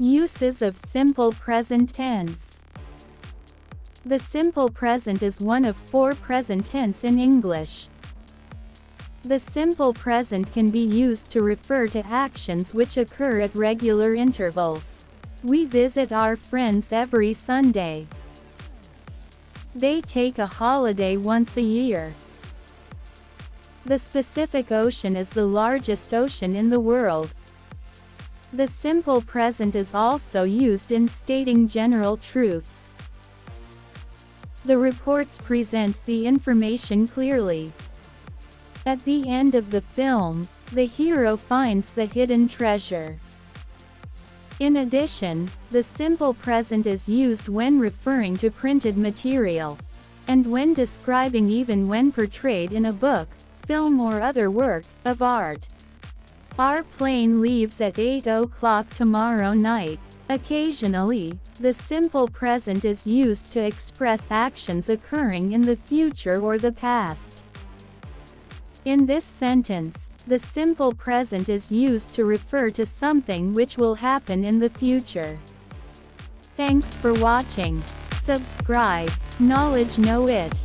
Uses of simple present tense. The simple present is one of 4 present tense in English. The simple present can be used to refer to actions which occur at regular intervals. We visit our friends every Sunday. They take a holiday once a year. The specific ocean is the largest ocean in the world. The simple present is also used in stating general truths. The reports presents the information clearly. At the end of the film, the hero finds the hidden treasure. In addition, the simple present is used when referring to printed material, and when describing even when portrayed in a book, film or other work of art. Our plane leaves at 8 o'clock tomorrow night. Occasionally, the simple present is used to express actions occurring in the future or the past. In this sentence, the simple present is used to refer to something which will happen in the future. Thanks for watching. Subscribe. Knowledge Know It.